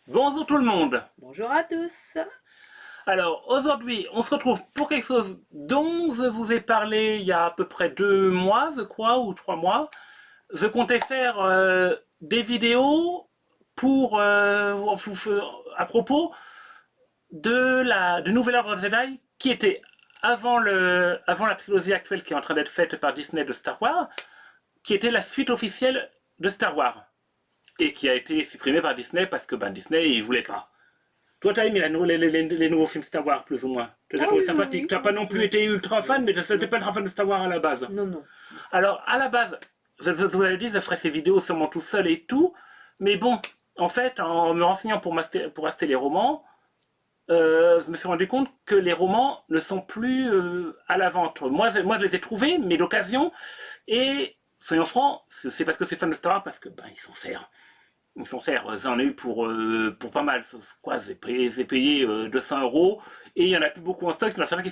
Bonjour tout le monde. Bonjour à tous. Alors aujourd'hui, on se retrouve pour quelque chose dont je vous ai parlé il y a à peu près 2 mois, je crois, ou 3 mois. Je comptais faire des vidéos pour à propos du Nouvel Ordre Jedi qui était avant la trilogie actuelle qui est en train d'être faite par Disney de Star Wars, qui était la suite officielle de Star Wars et qui a été supprimée par Disney parce que Disney il voulait pas. Toi, t'as aimé les nouveaux films Star Wars, plus ou moins. Tu as Ah trouvé oui, oui, sympathique. oui. Tu n'as pas non plus été ultra fan, mais tu n'étais pas ultra fan de Star Wars à la base. Non, non. Alors, à la base, je vous avais dit, je ferais ces vidéos sûrement tout seul et tout. Mais bon, en fait, en me renseignant pour acheter les romans, je me suis rendu compte que les romans ne sont plus à la vente. Moi, je les ai trouvés, mais d'occasion. Et, soyons francs, c'est parce que c'est fan de Star Wars, parce que ils s'en servent. Ils s'en servent. J'en ai eu pour pas mal. Quoi, j'ai payé 200 € et il y en a plus beaucoup en stock. Il y en a certains qui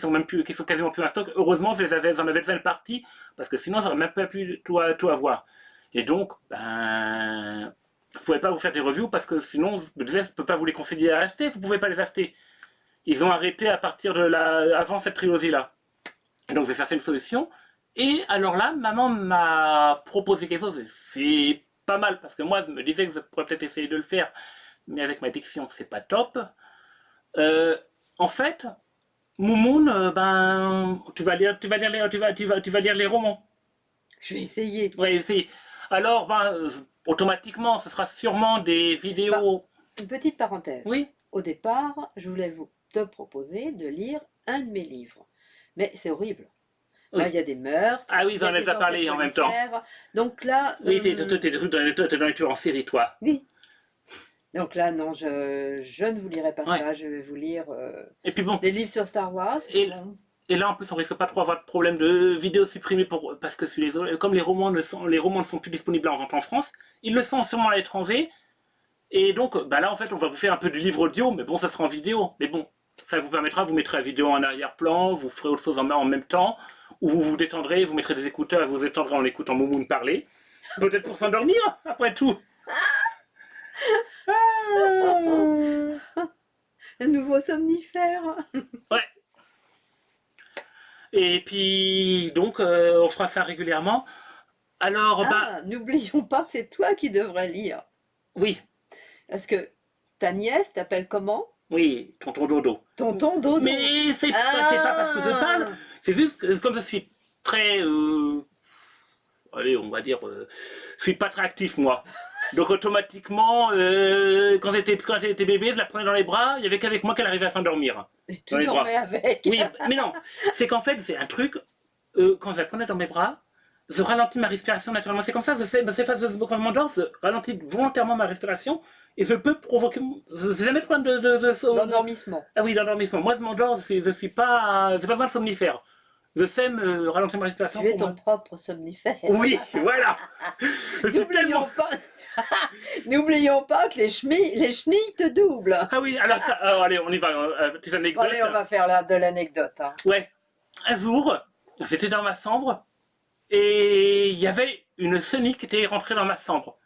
sont quasiment plus en stock. Heureusement, j'en avais déjà une partie parce que sinon, j'aurais même pas pu tout avoir. Et donc, je pouvais pas vous faire des reviews parce que sinon, je me disais, je peux pas vous les conseiller à acheter. Vous pouvez pas les acheter. Ils ont arrêté à partir avant cette trilogie-là. Et donc, j'ai cherché une solution. Et alors là, maman m'a proposé quelque chose. Et c'est pas mal parce que moi, je me disais que je pourrais peut-être essayer de le faire, mais avec ma diction, c'est pas top. Euh, En fait, Moumoun, tu vas lire les romans. Je vais essayer. Ouais, c'est. Alors, automatiquement, ce sera sûrement des Bah, vidéos. une petite parenthèse. Oui, Au départ, je voulais te proposer de lire un de mes livres. Mais c'est horrible. Là, il oui. y a des meurtres, Ah oui, il ils y en a ont des déjà enquêtes parlé en même temps. policières. Donc là, Oui, t'es dans les tueurs en série, toi. oui. Donc là, non, je ne vous lirai pas Ouais. ça. Je vais vous lire Et puis bon, des livres sur Star Wars. et, Bon. et là, en plus, on risque pas trop avoir de problème de vidéos supprimées parce que comme les romans ne sont plus disponibles en vente en France, ils le sont sûrement à l'étranger. Et donc, là, en fait, on va vous faire un peu du livre audio, mais bon, ça sera en vidéo. Mais bon, ça vous permettra, vous mettrez la vidéo en arrière-plan, vous ferez autre chose en même temps, ou vous vous détendrez, vous mettrez des écouteurs et vous détendrez en écoutant Moumoun parler. Peut-être pour s'endormir, après tout. Le nouveau somnifère. Ouais. Et puis, donc, on fera ça régulièrement. Alors, Ah, n'oublions pas que c'est toi qui devrais lire. oui, Parce que ta nièce t'appelle comment? oui, tonton Dodo. Tonton Dodo. Mais c'est pas parce que je parle, c'est juste que comme je suis très, allez, on va dire, je suis pas très actif moi. Donc automatiquement, quand elle était bébé, je la prenais dans les bras, il y avait qu'avec moi qu'elle arrivait à s'endormir. Et Dans tu les bras. dormais avec. Oui, mais non, c'est qu'en fait, c'est un truc, quand je la prenais dans mes bras, je ralentis ma respiration naturellement. C'est comme ça, je sais, quand je m'endors, je ralentis volontairement ma respiration et je peux provoquer. J'ai jamais de problème D'endormissement. ah oui, d'endormissement. Moi, je m'endors, je suis pas. J'ai pas besoin de somnifère. Je sais me ralentir ma respiration Tu es pour ton moi. propre somnifère. Oui, voilà. Je suis N'oublions tellement. pas, n'oublions pas que les chenilles te doublent. Ah oui, alors allez, on y va. Petite anecdote. Allez, on va faire de l'anecdote. Hein. Ouais. Un jour, j'étais dans ma chambre et il y avait une chenille qui était rentrée dans ma chambre.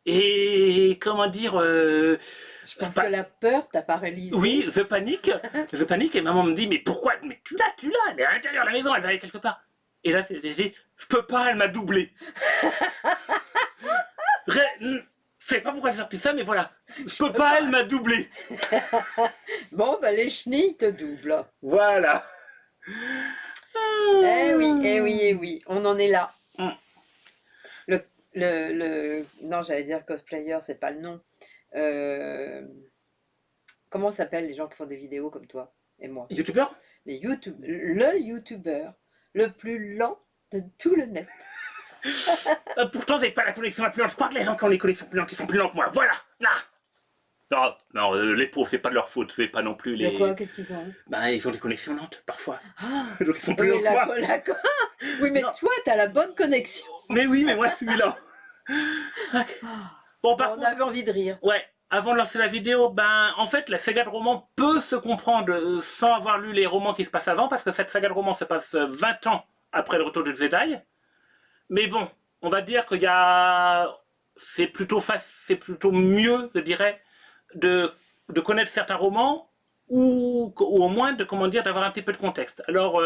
Et comment dire. Je pense que la peur t'a paralysé. Oui, je panique. Je panique et maman me dit mais pourquoi? Mais tu l'as, elle est à l'intérieur de la maison, elle va aller quelque part. Et là, je peux pas, elle m'a doublé. Je sais pas pourquoi j'ai sorti ça, mais voilà. Je peux pas, elle m'a doublé. Bon, ben les chenilles te doublent. Voilà. Eh oui, eh oui, eh oui, on en est là. Mm. Non, j'allais dire cosplayer, c'est pas le nom. Comment s'appellent les gens qui font des vidéos comme toi et moi? Youtubeur? Le youtubeur le plus lent de tout le net. Pourtant, vous n'avez pas la connexion la plus lente. Je crois que les gens qui ont les connexions plus lentes, qui sont plus lents que moi. Voilà, là. Non, non, les pauvres, c'est pas de leur faute. C'est pas non plus De les. quoi? Qu'est-ce qu'ils ont? Ils ont des connexions lentes, parfois. Ah, Donc ils sont plus oui, lents que moi. oui, mais Non. toi, t'as la bonne connexion. Mais oui, mais moi, celui-là. Ok. Bon, par On contre, avait envie de rire. ouais, avant de lancer la vidéo, en fait, la saga de romans peut se comprendre sans avoir lu les romans qui se passent avant, parce que cette saga de romans se passe 20 ans après le retour de Jedi. Mais bon, on va dire qu'il y a. C'est plutôt mieux, je dirais, de connaître certains romans ou au moins de comment dire d'avoir un petit peu de contexte. Alors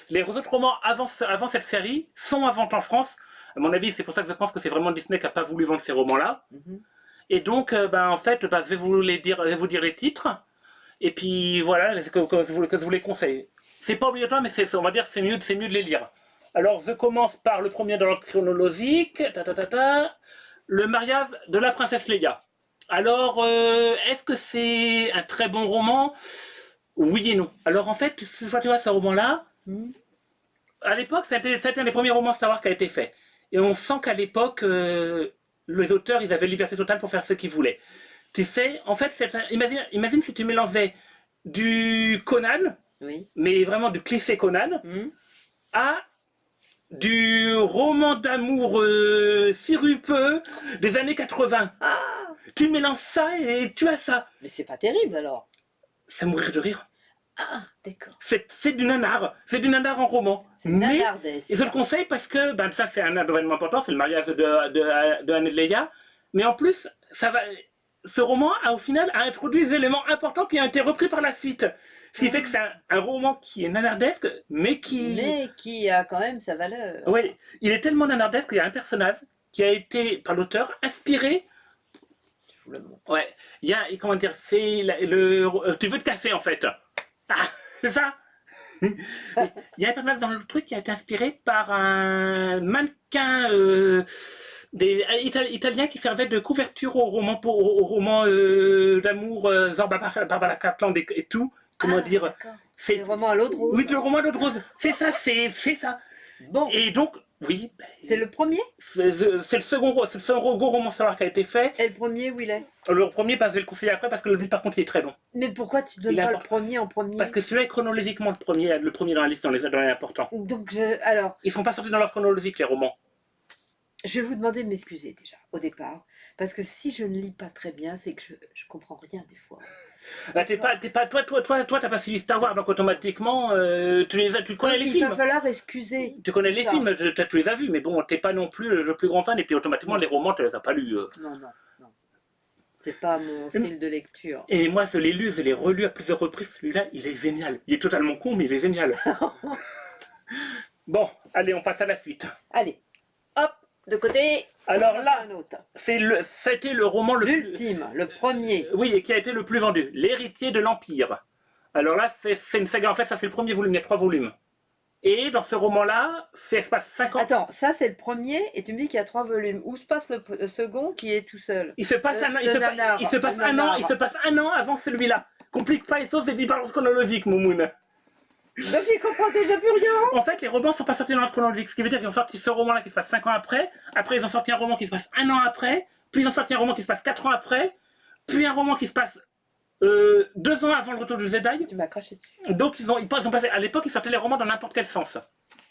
les autres romans avant cette série sont à vente en France. À mon avis, c'est pour ça que je pense que c'est vraiment Disney qui n'a pas voulu vendre ces romans-là. Et donc, en fait, je vais vous dire les titres. Et puis voilà, que je vous les conseille. C'est pas obligatoire, mais on va dire c'est mieux de les lire. Alors, je commence par le premier dans l'ordre chronologique. Le mariage de la princesse Leia. Alors, est-ce que c'est un très bon roman? Oui et non. Alors, en fait, tu vois, ce roman-là, à l'époque, c'était un des premiers romans Star Wars qui a été fait. Et on sent qu'à l'époque, les auteurs, ils avaient liberté totale pour faire ce qu'ils voulaient. Tu sais, en fait, imagine si tu mélangeais du Conan, mais vraiment du cliché Conan, à du roman d'amour sirupeux des années 80. Tu mélanges ça et tu as ça. Mais c'est pas terrible alors. C'est mourir de rire. Ah, d'accord. C'est du nanar. C'est du nanar en roman. Mais je le conseille parce que ça, c'est un événement important. C'est le mariage de Anne et de Leia. Mais en plus, ce roman au final a introduit des éléments importants qui ont été repris par la suite. Ce qui fait que c'est un roman qui est nanardesque, mais qui a quand même sa valeur. Oui, il est tellement nanardesque qu'il y a un personnage qui a été, par l'auteur, inspiré. Ouais, il y a, comment dire, c'est tu veux te casser en fait. Ah, c'est ça. Il y a un personnage dans le truc qui a été inspiré par un mannequin italien qui servait de couverture au roman d'amour Barbara Cartland et tout. Comment dire, c'est le roman à l'eau de rose. Oui, le roman à l'eau de rose. C'est ça, c'est ça. Bon. Et donc, oui. C'est le premier. C'est le second gros roman Star Wars qui a été fait. Et le premier, où il est? Le premier, je vais le conseiller après parce que le livre, par contre, il est très bon. Mais pourquoi tu donnes pas le premier en premier? Parce que celui-là est chronologiquement le premier dans la liste, dans les importants. Donc, alors. Ils sont pas sortis dans l'ordre chronologique, les romans. Je vais vous demander de m'excuser déjà, au départ. Parce que si je ne lis pas très bien, c'est que je comprends rien des fois. Toi, t'as pas suivi Star Wars, donc automatiquement, tu connais les films. Il va falloir excuser. Tu connais les films, tu les as vus, mais bon, t'es pas non plus le plus grand fan, et puis automatiquement, les romans, tu les as pas lus. Non. C'est pas mon style de lecture. Et moi, je l'ai lu, je l'ai relu à plusieurs reprises. Celui-là, il est génial. Il est totalement con, mais il est génial. Bon, allez, on passe à la suite. Allez, hop, de côté. Alors là, c'était le roman l'ultime, le premier. Oui, et qui a été le plus vendu. L'héritier de l'Empire. Alors là, c'est une saga, en fait, ça c'est le premier volume, il y a 3 volumes. Et dans ce roman-là, ça se passe 5 ans. Attends, ça c'est le premier, et tu me dis qu'il y a 3 volumes. Où se passe le second qui est tout seul? Il se passe un an avant celui-là. Complique pas les choses et dis par l'ordre chronologique, Moumoun. Donc j'y comprends déjà plus rien. En fait, les romans sont pas sortis dans l'ordre chronologique, ce qui veut dire qu'ils ont sorti ce roman-là qui se passe 5 ans après, après ils ont sorti un roman qui se passe 1 an après, puis ils ont sorti un roman qui se passe 4 ans après, puis un roman qui se passe 2 ans avant le retour du Jedi. Tu m'as craché dessus. Donc ils ont passé, à l'époque ils sortaient les romans dans n'importe quel sens.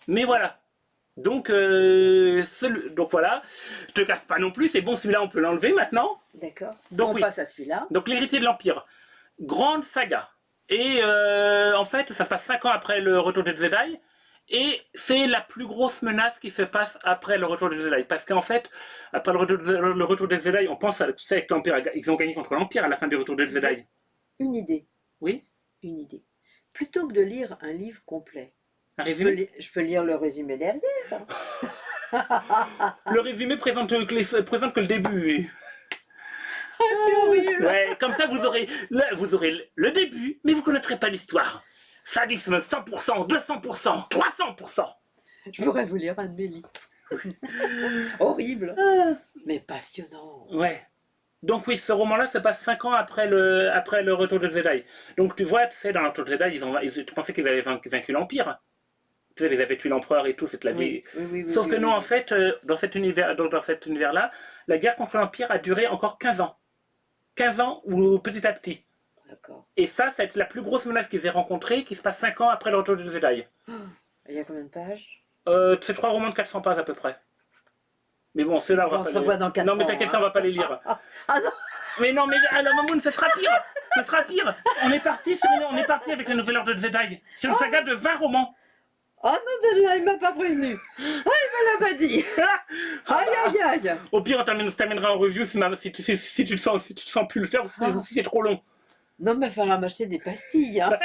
Mais voilà. Donc, donc voilà, je te casse pas non plus, c'est bon, celui-là on peut l'enlever maintenant. D'accord, on passe à celui-là. Donc l'héritier de l'Empire, grande saga. Et en fait, ça se passe 5 ans après le retour des Jedi. Et c'est la plus grosse menace qui se passe après le retour des Jedi. Parce qu'en fait, après le retour des Jedi, on pense à, tu sais, que l'Empire, ils ont gagné contre l'Empire à la fin du retour des Jedi. Une idée. Oui. Une idée. Plutôt que de lire un livre complet, un résumé, je peux lire le résumé derrière. Le résumé présente que le début. Ouais, comme ça vous aurez le début, mais vous connaîtrez pas l'histoire. Sadisme 100%, 200%, 300%. Je pourrais vous lire un de mes livres. Horrible, mais passionnant. Ouais. Donc oui, ce roman-là se passe 5 ans après le retour de Jedi. Donc tu vois, tu sais, dans le retour de Jedi, tu pensais qu'ils avaient vaincu l'Empire. Tu sais, ils avaient tué l'empereur et tout, c'est la vie. Oui, sauf que non, en fait, dans cet univers-là, la guerre contre l'Empire a duré encore 15 ans. 15 ans ou petit à petit. D'accord. Et ça c'est la plus grosse menace qu'ils aient rencontrée, qui se passe 5 ans après le retour de Jedi. Il y a combien de pages? C'est 3 romans de 400 pages à peu près. Mais bon, ceux-là, on va pas se revoit dans 4 ans. Non, mais t'inquiète, ça, on va pas les lire. Ah non. Mais non, mais alors, Mamoun, ça sera pire. Ça sera pire. On est parti avec la nouvelle ordre de Jedi. C'est une saga de 20 romans. Oh non, il m'a pas prévenu. Ah, il me l'a pas dit. Aïe, aïe, aïe. Au pire, on se terminera en review si tu te sens plus le faire ou si c'est trop long. Non, mais il faudra m'acheter des pastilles. Hein.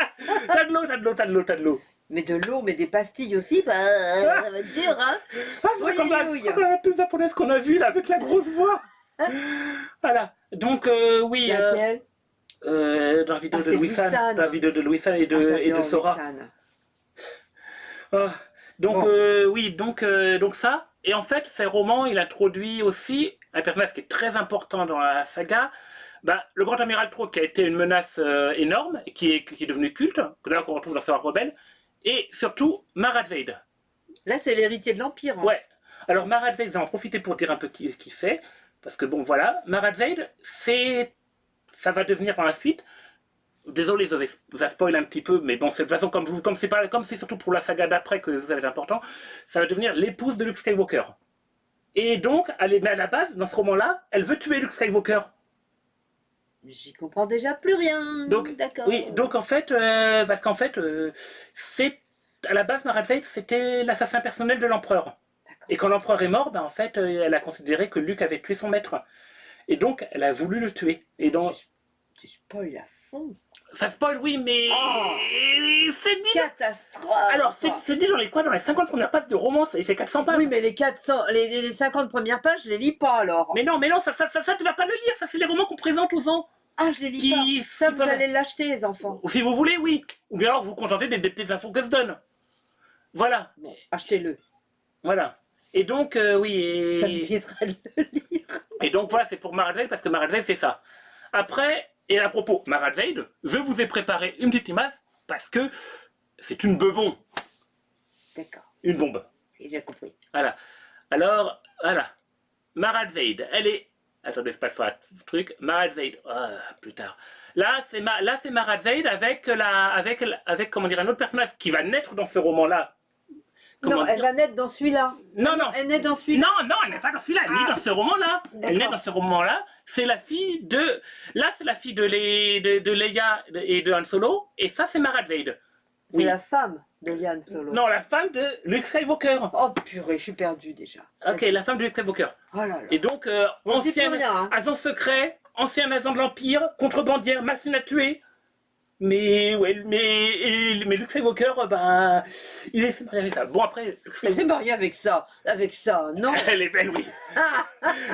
T'as de l'eau. Mais de l'eau, mais des pastilles aussi, bah, ça va être dur, hein. C'est comme la pub japonaise qu'on a vue là avec la grosse voix. Voilà. Donc oui. Laquelle dans la vidéo de Louis-San. Dans la vidéo de Louis-San et de Sora. Donc oui, donc ça. Et en fait, ces romans, il introduit aussi un personnage qui est très important dans la saga. Le Grand Amiral Troll, qui a été une menace énorme, qui est devenu culte, que là qu'on retrouve dans Sora Rebelle, et surtout Mara Jade. Là, c'est l'héritier de l'Empire. Hein. Ouais. Alors Mara Jade, j'en profiter pour dire un peu qui c'est, parce que bon, voilà, Mara Jade, ça va devenir par la suite. Désolé, ça spoil un petit peu, mais bon, c'est de toute façon, comme c'est surtout pour la saga d'après que ça va être important, ça va devenir l'épouse de Luke Skywalker. Et donc, à la base, dans ce roman-là, elle veut tuer Luke Skywalker. J'y comprends déjà plus rien. Donc, d'accord. Oui, donc en fait, parce qu'en fait, à la base, Mara Jade, c'était l'assassin personnel de l'empereur. Et quand l'empereur est mort, en fait, elle a considéré que Luke avait tué son maître. Et donc, elle a voulu le tuer. Et donc, tu spoil à fond. Ça spoil, oui, mais c'est dit. Catastrophe. Alors, c'est dit dans les 50 premières pages de romance, il fait 400 pages. Oui, mais les 50 premières pages, je les lis pas alors. Mais non, ça, tu vas pas le lire, ça c'est les romans qu'on présente aux gens. Ah, je les lis pas. Ça, vous allez l'acheter, les enfants. Ou si vous voulez, oui. Ou bien alors vous vous contentez des petites infos que je donne. Voilà. Bon, achetez-le. Voilà. Et donc, oui. Ça m'évitera de le lire. Et donc, voilà, c'est pour Mara Jade, parce que Mara Jade, c'est ça. Après, et à propos, Mara Jade, je vous ai préparé une petite image, parce que c'est une bebon. D'accord. Une bombe. J'ai compris. Voilà. Alors, voilà. Mara Jade, elle est... Attendez, je passe sur un truc. Mara Jade, plus tard. Là, c'est Mara Jade avec comment dire, un autre personnage qui va naître dans ce roman-là. Non, elle va naître dans celui-là. Non. Elle naît dans celui-là. Non, elle n'est pas dans celui-là. Elle naît dans ce roman-là. Elle naît dans ce roman-là. C'est la fille de... Là, c'est la fille de Leia et de Han Solo. Et ça, c'est Mara Jade. C'est la femme de Han Solo. Non, la femme de Luke Skywalker. Oh purée, je suis perdue déjà. Ok, la femme de Luke Skywalker. Oh là là. Et donc, ancien agent secret, ancien agent de l'Empire, contrebandière, machine à tuer. Mais Luke Skywalker, il est marié avec ça. Bon, après... Il s'est marié avec ça, non. Elle est belle, oui.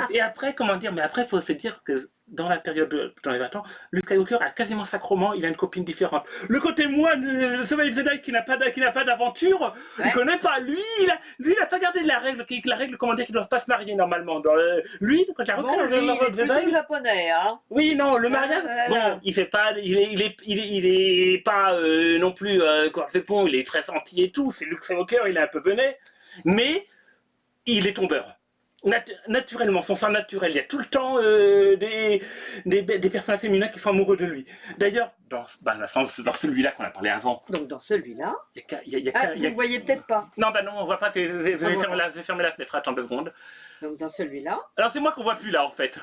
Et après, comment dire, mais après, il faut se dire que dans la période, dans les 20 ans, Luke Skywalker a quasiment chaque roman, il a une copine différente. Le côté moine, le Chevalier Jedi qui n'a pas d'aventure, il connaît pas. Lui, il a pas gardé la règle, comment dire, qu'ils doivent pas se marier normalement. Lui, quand il a recréé il est plutôt japonais, hein. Oui, non, le mariage, bon, il fait pas, il est pas non plus, bon, il est très senti et tout, c'est Luke Skywalker, il est un peu benet, mais il est tombeur. Naturellement, son sang naturel, il y a tout le temps des personnages féminins qui sont amoureux de lui. D'ailleurs, dans celui-là qu'on a parlé avant. Donc dans celui-là, vous ne voyez peut-être pas. Non, non, on voit pas, je vais fermer la fenêtre, attends 2 secondes. Donc dans celui-là. Alors c'est moi qu'on voit plus là en fait.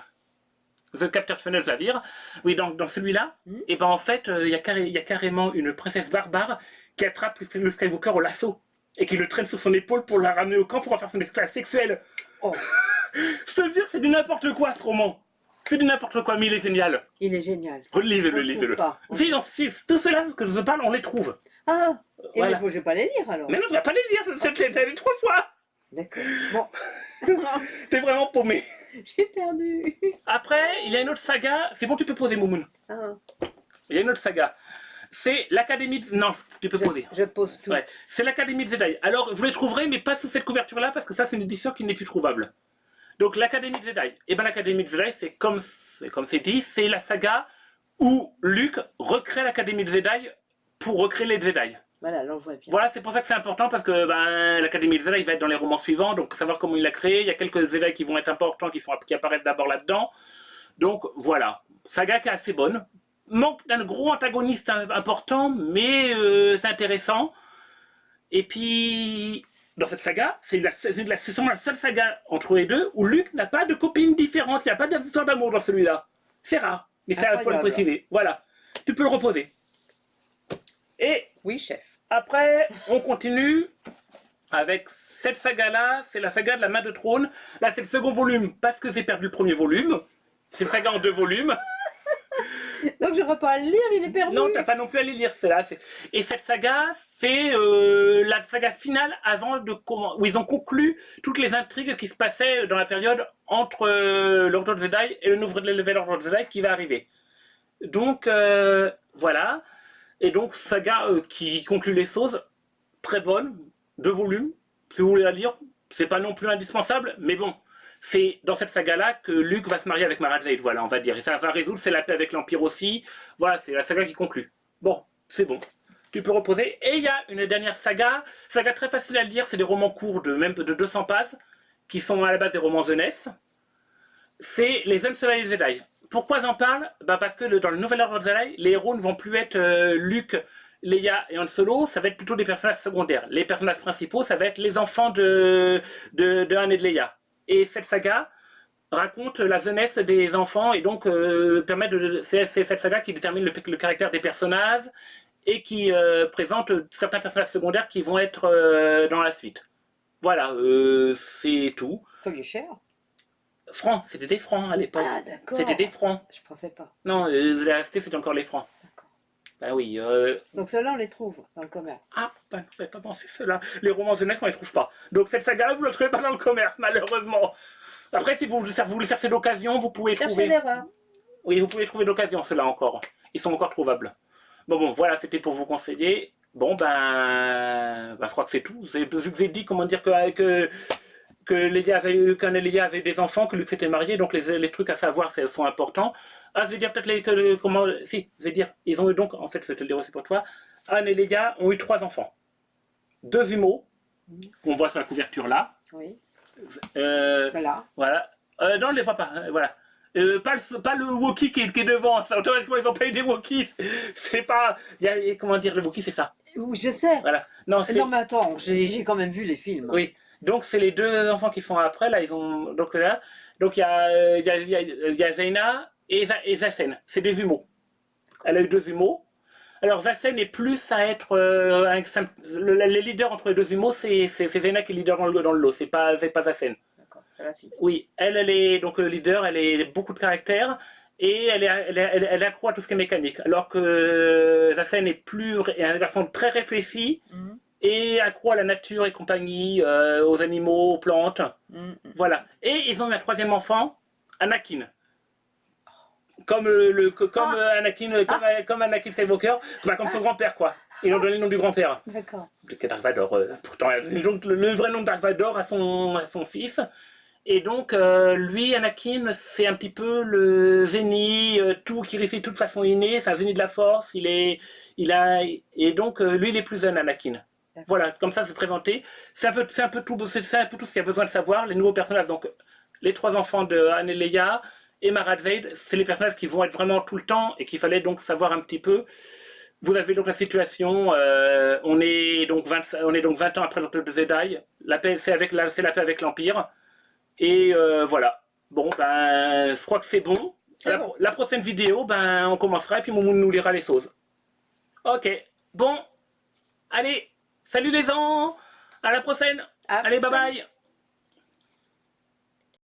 The Captain Funnel, la vire. Oui, dans celui-là, et en fait, il y a carrément une princesse barbare qui attrape le Skywalker au lasso et qui le traîne sur son épaule pour la ramener au camp pour en faire son esclave sexuel. Oh. Je te jure, c'est du n'importe quoi ce roman. C'est du n'importe quoi, mais il est génial. Il est génial. Lisez-le. Si, tout cela que je parle, on les trouve. Ah, et voilà. Mais je vais pas les lire alors. Mais non, je vais pas les lire, c'est les 3 fois. D'accord. Bon. T'es vraiment paumé. J'ai perdu. Après, il y a une autre saga. C'est bon, tu peux poser, Moumoun. Il y a une autre saga. C'est l'Académie de... Non, tu peux poser. Je pose tout. Ouais. C'est l'Académie de Jedi. Alors, vous les trouverez, mais pas sous cette couverture-là, parce que ça, c'est une édition qui n'est plus trouvable. Donc, l'Académie de Jedi. Et bien, l'Académie de Jedi, c'est comme c'est dit, c'est la saga où Luke recrée l'Académie de Jedi pour recréer les Jedi. Voilà, là, on voit bien. Voilà, c'est pour ça que c'est important, parce que l'Académie de Jedi va être dans les romans suivants, donc savoir comment il l'a créé. Il y a quelques Jedi qui vont être importants, qui apparaissent d'abord là-dedans. Donc, voilà. Saga qui est assez bonne. Manque d'un gros antagoniste important, mais c'est intéressant. Et puis, dans cette saga, c'est sûrement la seule saga entre les deux où Luke n'a pas de copine différente, il n'y a pas d'histoire d'amour dans celui-là. C'est rare, mais ça, il faut le préciser. Voilà, tu peux le reposer. Et oui, chef. Après, on continue avec cette saga-là, c'est la saga de la main de trône. Là, c'est le second volume parce que j'ai perdu le premier volume. C'est une saga en 2 volumes. Donc je pas à le lire, il est perdu. Non, t'as pas non plus à les lire, celle-là. Et cette saga, c'est la saga finale avant de où ils ont conclu toutes les intrigues qui se passaient dans la période entre l'Ordre de Jedi et le nouvel Ordre de Jedi qui va arriver. Donc, voilà. Et donc, saga qui conclut les choses, très bonne, 2 volumes. Si vous voulez la lire, c'est pas non plus indispensable, mais bon. C'est dans cette saga-là que Luke va se marier avec Mara Jade, voilà, on va dire. Et ça va résoudre, c'est la paix avec l'Empire aussi. Voilà, c'est la saga qui conclut. Bon, c'est bon. Tu peux reposer. Et il y a une dernière saga très facile à lire, c'est des romans courts de même de 200 pages, qui sont à la base des romans jeunesse. C'est Les Jeunes Chevaliers Jedi. Pourquoi j'en parle? Parce que dans le nouvel Ordre Jedi, les héros ne vont plus être Luke, Leia et Han Solo, ça va être plutôt des personnages secondaires. Les personnages principaux, ça va être les enfants de Han et de Leia. Et cette saga raconte la jeunesse des enfants et donc permet de. C'est cette saga qui détermine le caractère des personnages et qui présente certains personnages secondaires qui vont être dans la suite. Voilà, c'est tout. Ça lui est cher. Francs, c'était des francs à l'époque. Ah d'accord. C'était des francs. Je pensais pas. Non, la ST c'était encore les francs. D'accord. Ben oui. Donc ceux-là on les trouve dans le commerce. Ah, ben vous n'avez pas pensé cela. Les romans jeunesse on les trouve pas. Donc cette saga vous ne la trouvez pas dans le commerce malheureusement. Après si vous voulez chercher d'occasion, vous pouvez Cherchez trouver. l'erreur. Oui, vous pouvez trouver d'occasion ceux-là encore. Ils sont encore trouvables. Bon, voilà, c'était pour vous conseiller. Bon, je crois que c'est tout. Vu que j'ai dit, comment dire, que Leia avait des enfants, que Luke s'était marié, donc les trucs à savoir sont importants. Ah, je vais dire peut-être comment. Si, je vais dire. Ils ont eu donc, en fait, je vais te le dire aussi pour toi. Anne et Leia ont eu 3 enfants. 2 jumeaux, qu'on voit sur la couverture là. Oui. Voilà. Non, on ne les voit pas. Voilà. Pas le Wookiee qui est devant, ça, automatiquement ils ont pas eu des Wookiees. C'est pas. Comment dire, le Wookiee c'est ça. Je sais. Voilà. Non, mais attends, j'ai quand même vu les films. Oui. Donc c'est les 2 enfants qui sont après, là, ils ont. Donc là. Donc il y a Zaina et Zassen. C'est des jumeaux. Elle a eu 2 jumeaux. Alors Zassen est plus à être. Les leaders entre les 2 jumeaux, c'est Zaina qui est leader dans le lot, c'est pas Zassen. La fille. Oui, elle est donc le leader, elle est beaucoup de caractère et elle est accro à tout ce qui est mécanique. Alors que Zassen est un garçon très réfléchi et accro à la nature et compagnie, aux animaux, aux plantes. Voilà. Et ils ont eu un 3e enfant, Anakin. Comme Anakin Skywalker, comme son grand-père quoi. Ils ont donné le nom du grand-père. D'accord. Dark Vador. Pourtant, donc, le vrai nom de Dark Vador à son fils. Et donc, lui, Anakin, c'est un petit peu le génie, tout qui réussit de toute façon innée, c'est un génie de la force, et donc, lui, il est plus jeune, Anakin. Voilà, comme ça, c'est présenté. C'est un peu tout ce qu'il y a besoin de savoir. Les nouveaux personnages, donc, les 3 enfants de Han et Leia et Mara Jade, c'est les personnages qui vont être vraiment tout le temps, et qu'il fallait donc savoir un petit peu. Vous avez donc la situation, on est donc 20 ans après l'Ordre de Jedi, c'est la paix avec l'Empire. Et voilà. Bon, je crois que c'est bon. La prochaine vidéo, on commencera et puis Moumoun nous lira les choses. Ok. Bon. Allez. Salut les gens. À la prochaine. Allez, bye bye.